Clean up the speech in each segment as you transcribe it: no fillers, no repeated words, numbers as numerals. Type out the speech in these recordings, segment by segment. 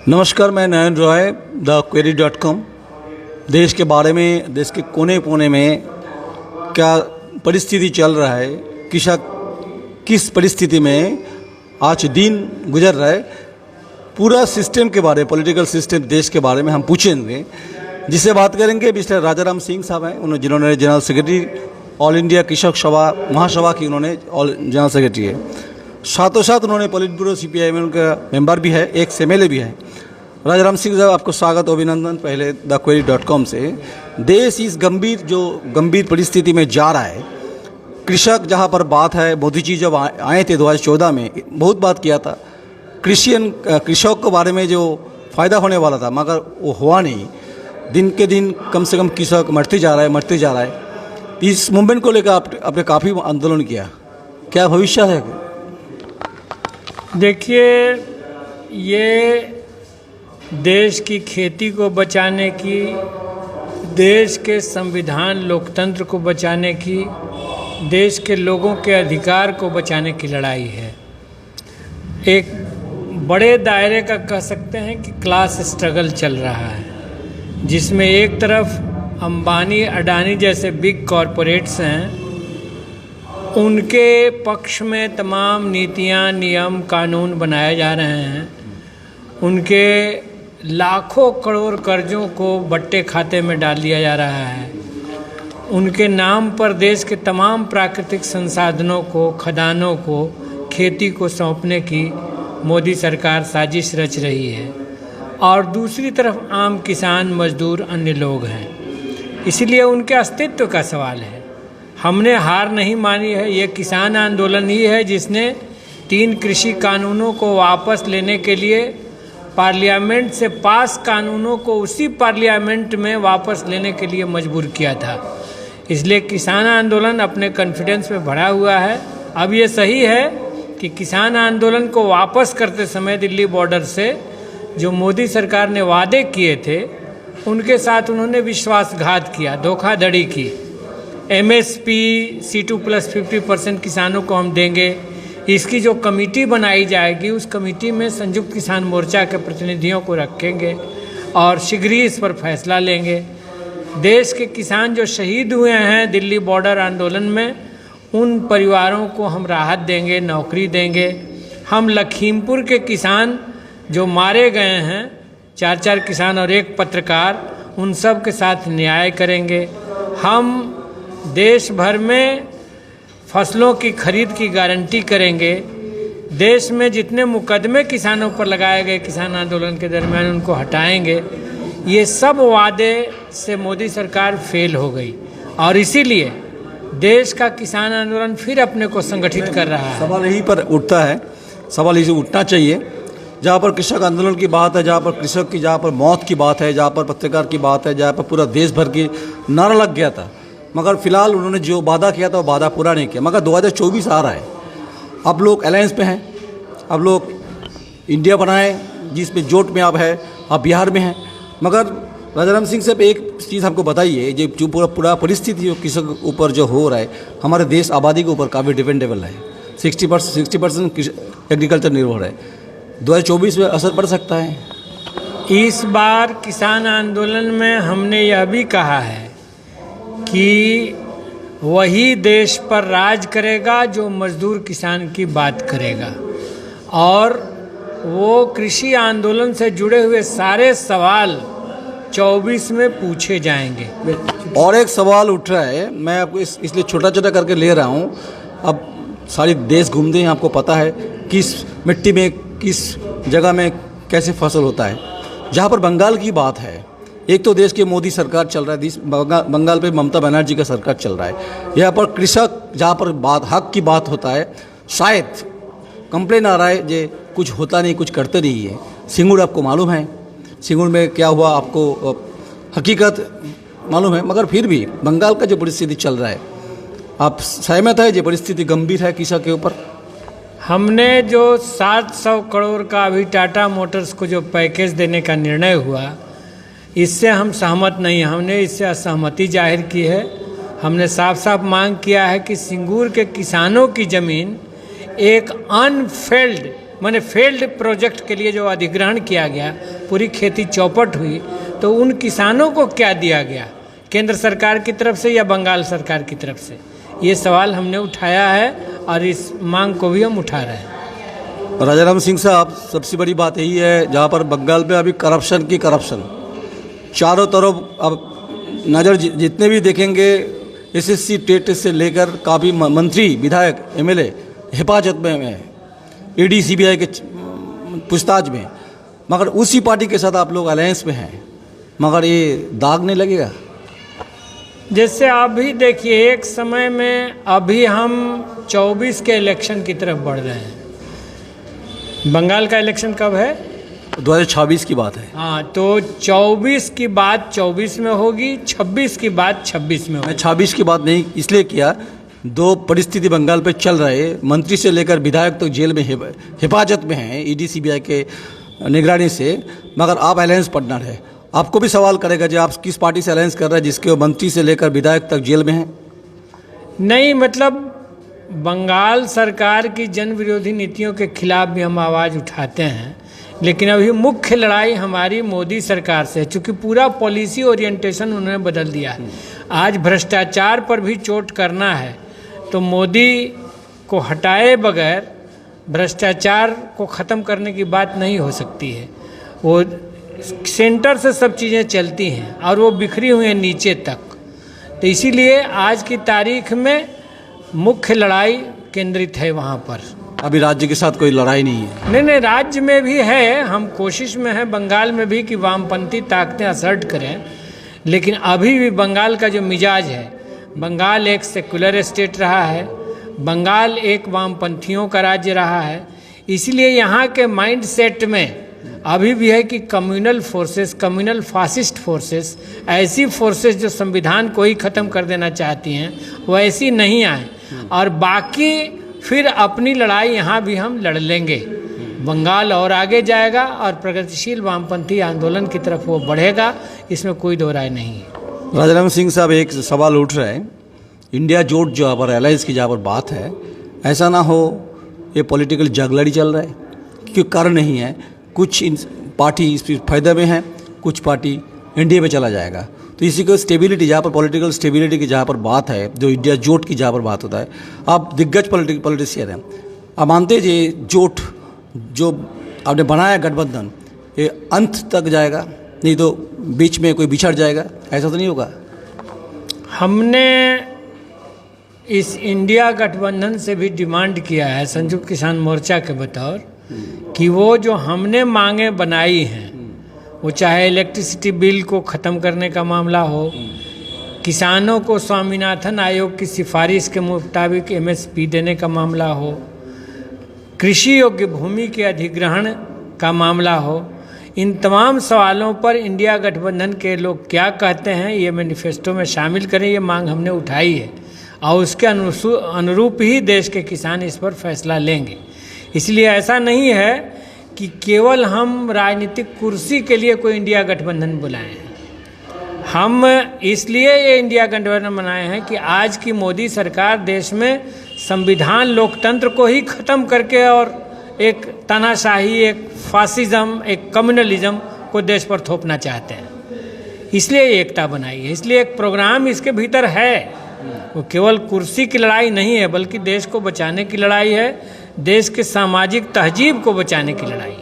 नमस्कार, मैं नयन रॉय thequery.com। देश के बारे में, देश के कोने कोने में क्या परिस्थिति चल रहा है, किस परिस्थिति में आज दिन गुजर रहा है, पूरा सिस्टम के बारे में, पॉलिटिकल सिस्टम देश के बारे में हम पूछेंगे। जिससे बात करेंगे मिस्टर राजाराम सिंह साहब हैं, जिन्होंने जनरल सेक्रेटरी ऑल इंडिया कृषक सभा महासभा की उन्होंने जनरल सेक्रेटरी है। साथों साथ उन्होंने पॉलिट ब्यूरो CPIM का मेंबर भी है, एक MLA भी है। राजाराम सिंह साहब, आपको स्वागत अभिनंदन पहले thequery.com से। देश इस गंभीर परिस्थिति में जा रहा है। कृषक जहां पर बात है, मोदी जी जब आए थे 2014 में बहुत बात किया था कृषक के बारे में, जो फ़ायदा होने वाला था, मगर वो हुआ नहीं। दिन के दिन कम से कम कृषक मरते जा रहा है। इस मूवमेंट को लेकर आपने काफ़ी आंदोलन किया, क्या भविष्य है? देखिए, ये देश की खेती को बचाने की, देश के संविधान लोकतंत्र को बचाने की, देश के लोगों के अधिकार को बचाने की लड़ाई है। एक बड़े दायरे का कह सकते हैं कि क्लास स्ट्रगल चल रहा है, जिसमें एक तरफ अंबानी अडानी जैसे बिग कॉरपोरेट्स हैं, उनके पक्ष में तमाम नीतियां, नियम, कानून बनाए जा रहे हैं। उनके लाखों करोड़ कर्जों को बट्टे खाते में डाल दिया जा रहा है। उनके नाम पर देश के तमाम प्राकृतिक संसाधनों को, खदानों को, खेती को सौंपने की मोदी सरकार साजिश रच रही है। और दूसरी तरफ आम किसान, मजदूर, अन्य लोग हैं। इसलिए उनके अस्तित्व का सवाल है। हमने हार नहीं मानी है। ये किसान आंदोलन ही है जिसने 3 कृषि कानूनों को वापस लेने के लिए पार्लियामेंट से पास कानूनों को उसी पार्लियामेंट में वापस लेने के लिए मजबूर किया था। इसलिए किसान आंदोलन अपने कॉन्फिडेंस में भरा हुआ है। अब ये सही है कि किसान आंदोलन को वापस करते समय दिल्ली बॉर्डर से जो मोदी सरकार ने वादे किए थे, उनके साथ उन्होंने विश्वासघात किया, धोखाधड़ी की। MSP C2+ 50% किसानों को हम देंगे। इसकी जो कमेटी बनाई जाएगी, उस कमेटी में संयुक्त किसान मोर्चा के प्रतिनिधियों को रखेंगे और शीघ्र ही इस पर फैसला लेंगे। देश के किसान जो शहीद हुए हैं दिल्ली बॉर्डर आंदोलन में, उन परिवारों को हम राहत देंगे, नौकरी देंगे। हम लखीमपुर के किसान जो मारे गए हैं, 4 किसान और 1 पत्रकार, उन सब के साथ न्याय करेंगे। हम देश भर में फसलों की खरीद की गारंटी करेंगे। देश में जितने मुकदमे किसानों पर लगाए गए किसान आंदोलन के दरमियान, उनको हटाएंगे। ये सब वादे से मोदी सरकार फेल हो गई और इसीलिए देश का किसान आंदोलन फिर अपने को संगठित कर रहा है। सवाल यहीं पर उठता है, सवाल यही उठना चाहिए। जहाँ पर कृषक आंदोलन की बात है, जहाँ पर कृषक की, जहाँ पर मौत की बात है, जहाँ पर पत्रकार की बात है, जहाँ पर पूरा देश भर की नारा लग गया था, मगर फिलहाल उन्होंने जो वादा किया था वो वादा पूरा नहीं किया। मगर 2024 आ रहा है, अब लोग अलायंस पे हैं, अब लोग इंडिया बनाए जिसमें जोट में अब है, अब बिहार में हैं। मगर राजाराम सिंह साहब, एक चीज़ हमको बताइए, जो पूरा परिस्थिति जो किसी ऊपर जो हो रहा है, हमारे देश आबादी के ऊपर काफ़ी डिपेंडेबल है। 60% एग्रीकल्चर निर्भर है। 2024 में असर पड़ सकता है। इस बार किसान आंदोलन में हमने यह भी कहा है कि वही देश पर राज करेगा जो मजदूर किसान की बात करेगा, और वो कृषि आंदोलन से जुड़े हुए सारे सवाल 24 में पूछे जाएंगे। और एक सवाल उठ रहा है, मैं आपको इसलिए छोटा करके ले रहा हूँ। अब सारी देश घूमते हैं, आपको पता है किस मिट्टी में, किस जगह में कैसे फसल होता है। जहाँ पर बंगाल की बात है, एक तो देश के मोदी सरकार चल रहा है, बंगाल पे ममता बनर्जी का सरकार चल रहा है। यहाँ पर कृषक, जहाँ पर बात हक की बात होता है, शायद कंप्लेन आ रहा है जे कुछ होता नहीं, कुछ करते नहीं है। सिंगुर आपको मालूम है, सिंगुर में क्या हुआ आपको हकीकत मालूम है। मगर फिर भी बंगाल का जो परिस्थिति चल रहा है, आप सहमत है जो परिस्थिति गंभीर है कृषक के ऊपर? हमने जो 700 करोड़ का अभी टाटा मोटर्स को जो पैकेज देने का निर्णय हुआ, इससे हम सहमत नहीं हैं। हमने इससे असहमति जाहिर की है। हमने साफ साफ मांग किया है कि सिंगूर के किसानों की ज़मीन एक अनफेल्ड माने फेल्ड प्रोजेक्ट के लिए जो अधिग्रहण किया गया, पूरी खेती चौपट हुई, तो उन किसानों को क्या दिया गया, केंद्र सरकार की तरफ से या बंगाल सरकार की तरफ से? ये सवाल हमने उठाया है और इस मांग को भी हम उठा रहे हैं। राजाराम सिंह साहब, सबसे बड़ी बात यही है जहाँ पर बंगाल में अभी करप्शन चारों तरफ, अब नज़र जितने भी देखेंगे एसएससी टेट से लेकर काफ़ी मंत्री, विधायक, एमएलए हिफाजत में है, ईडी सीबीआई के पूछताछ में, मगर उसी पार्टी के साथ आप लोग अलायंस में हैं, मगर ये दाग नहीं लगेगा? जैसे अभी देखिए, एक समय में अभी हम 24 के इलेक्शन की तरफ बढ़ रहे हैं। बंगाल का इलेक्शन कब है? 2026 की बात है। हाँ, तो 24 की बात 24 में होगी, 26 की बात 26 में होगी। मैं 26 की बात नहीं इसलिए किया, दो परिस्थिति बंगाल पे चल रहे, मंत्री से लेकर विधायक तक तो जेल में हिफाजत में हैं ईडी सीबीआई के निगरानी से, मगर आप अलायंस पार्टनर है, आपको भी सवाल करेगा जो आप किस पार्टी से अलायंस कर रहे हैं जिसके मंत्री से लेकर विधायक तक जेल में हैं? नहीं, मतलब बंगाल सरकार की जन विरोधी नीतियों के खिलाफ भी हम आवाज़ उठाते हैं, लेकिन अभी मुख्य लड़ाई हमारी मोदी सरकार से है, चूँकि पूरा पॉलिसी ओरिएंटेशन उन्होंने बदल दिया है। आज भ्रष्टाचार पर भी चोट करना है तो मोदी को हटाए बगैर भ्रष्टाचार को ख़त्म करने की बात नहीं हो सकती है। वो सेंटर से सब चीज़ें चलती हैं और वो बिखरी हुई हैं नीचे तक, तो इसीलिए आज की तारीख में मुख्य लड़ाई केंद्रित है वहाँ पर। अभी राज्य के साथ कोई लड़ाई नहीं है? नहीं, राज्य में भी है, हम कोशिश में हैं बंगाल में भी कि वामपंथी ताकतें असर्ट करें, लेकिन अभी भी बंगाल का जो मिजाज है, बंगाल एक सेकुलर स्टेट रहा है, बंगाल एक वामपंथियों का राज्य रहा है, इसलिए यहाँ के माइंड सेट में अभी भी है कि communal forces, communal fascist forces, ऐसी फोर्सेस जो संविधान को ही ख़त्म कर देना चाहती हैं, वैसी नहीं आए, और बाकी फिर अपनी लड़ाई यहाँ भी हम लड़ लेंगे। बंगाल और आगे जाएगा और प्रगतिशील वामपंथी आंदोलन की तरफ वो बढ़ेगा, इसमें कोई दो राय नहीं है। राजाराम सिंह साहब, एक सवाल उठ रहा है, इंडिया जोट जहाँ पर अलायंस की जहाँ पर बात है, ऐसा ना हो ये पॉलिटिकल जगलड़ी चल रहा है, क्योंकि कारण नहीं है, कुछ पार्टी इस फायदे में है, कुछ पार्टी एनडीए में चला जाएगा, तो इसी को स्टेबिलिटी, जहाँ पर पॉलिटिकल स्टेबिलिटी की जहाँ पर बात है, जो इंडिया जोट की जहाँ पर बात होता है, आप दिग्गज पॉलिटिशियन हैं, आप मानते जी जोट जो आपने बनाया गठबंधन, ये अंत तक जाएगा, नहीं तो बीच में कोई बिछड़ जाएगा, ऐसा तो नहीं होगा? हमने इस इंडिया गठबंधन से भी डिमांड किया है संयुक्त किसान मोर्चा के बतौर कि वो जो हमने मांगे बनाई हैं, वो चाहे इलेक्ट्रिसिटी बिल को ख़त्म करने का मामला हो, किसानों को स्वामीनाथन आयोग की सिफारिश के मुताबिक एमएसपी देने का मामला हो, कृषि योग्य भूमि के अधिग्रहण का मामला हो, इन तमाम सवालों पर इंडिया गठबंधन के लोग क्या कहते हैं ये मैनिफेस्टो में शामिल करें, ये मांग हमने उठाई है और उसके अनुरूप ही देश के किसान इस पर फैसला लेंगे। इसलिए ऐसा नहीं है कि केवल हम राजनीतिक कुर्सी के लिए कोई इंडिया गठबंधन बुलाए हैं, हम इसलिए ये इंडिया गठबंधन बनाए हैं कि आज की मोदी सरकार देश में संविधान लोकतंत्र को ही ख़त्म करके और एक तानाशाही, एक फासिज्म, एक कम्युनलिज्म को देश पर थोपना चाहते हैं, इसलिए एकता बनाई है। इसलिए एक प्रोग्राम इसके भीतर है, वो केवल कुर्सी की लड़ाई नहीं है, बल्कि देश को बचाने की लड़ाई है, देश के सामाजिक तहजीब को बचाने की लड़ाई।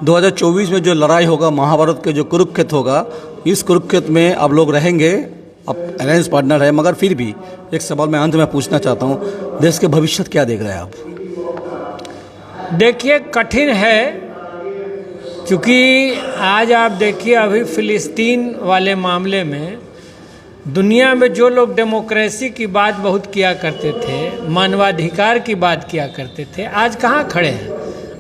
2024 में जो लड़ाई होगा, महाभारत के जो कुरुक्षेत्र होगा, इस कुरुक्षेत्र में आप लोग रहेंगे, अब अलायंस पार्टनर है, मगर फिर भी एक सवाल मैं अंत में पूछना चाहता हूँ, देश के भविष्य क्या देख रहे हैं आप? देखिए, कठिन है, क्योंकि आज आप देखिए अभी फिलिस्तीन वाले मामले में दुनिया में जो लोग डेमोक्रेसी की बात बहुत किया करते थे, मानवाधिकार की बात किया करते थे, आज कहाँ खड़े हैं?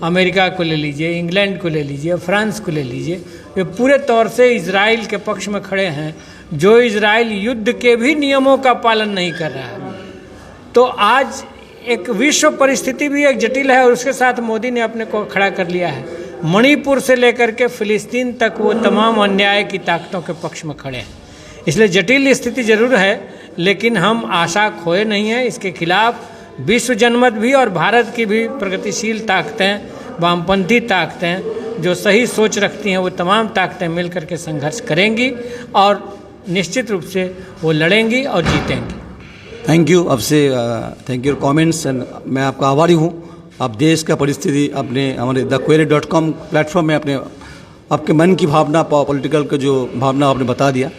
अमेरिका को ले लीजिए, इंग्लैंड को ले लीजिए, फ्रांस को ले लीजिए, वे पूरे तौर से इजराइल के पक्ष में खड़े हैं, जो इजराइल युद्ध के भी नियमों का पालन नहीं कर रहा है। तो आज एक विश्व परिस्थिति भी एक जटिल है और उसके साथ मोदी ने अपने को खड़ा कर लिया है। मणिपुर से लेकर के फिलिस्तीन तक वो तमाम अन्याय की ताकतों के पक्ष में खड़े हैं, इसलिए जटिल स्थिति जरूर है, लेकिन हम आशा खोए नहीं हैं। इसके खिलाफ विश्व जनमत भी और भारत की भी प्रगतिशील ताकतें वामपंथी ताकतें जो सही सोच रखती हैं वो तमाम ताकतें मिल करके संघर्ष करेंगी और निश्चित रूप से वो लड़ेंगी और जीतेंगी। थैंक यू आपसे, थैंक यू कमेंट्स एंड मैं आपका आभारी हूँ। आप देश का परिस्थिति अपने हमारे thequery.com प्लेटफॉर्म में अपने आपके मन की भावना, पॉलिटिकल का जो भावना आपने बता दिया।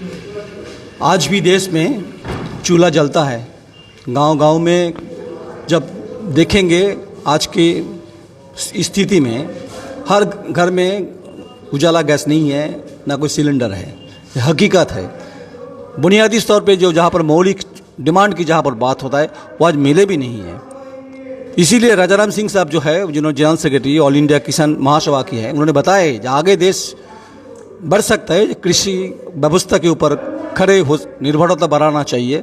आज भी देश में चूल्हा जलता है। गांव-गांव में जब देखेंगे आज की स्थिति में हर घर में उजाला गैस नहीं है, ना कोई सिलेंडर है। ये हकीकत है। बुनियादी तौर पे जो जहाँ पर मौलिक डिमांड की जहाँ पर बात होता है वो आज मिले भी नहीं है। इसीलिए राजाराम सिंह साहब जो है, जिन्होंने जनरल सेक्रेटरी ऑल इंडिया किसान महासभा की है, उन्होंने बताया कि आगे देश बढ़ सकता है, कृषि व्यवस्था के ऊपर खड़े हो निर्भरता बढ़ाना चाहिए।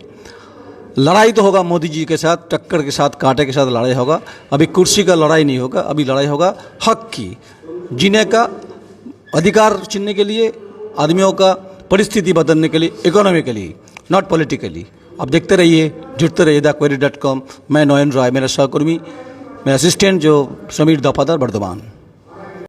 लड़ाई तो होगा मोदी जी के साथ, टक्कर के साथ, कांटे के साथ लड़ाई होगा। अभी कुर्सी का लड़ाई नहीं होगा, अभी लड़ाई होगा हक की, जीने का अधिकार छीनने के लिए, आदमियों का परिस्थिति बदलने के लिए, इकोनॉमिकली नॉट पॉलिटिकली। आप देखते रहिए, जुड़ते रहिए thequery.com। मैं नोयन रॉय, मेरा सहकर्मी, मेरा असिस्टेंट जो समीर दफादार बर्दमान।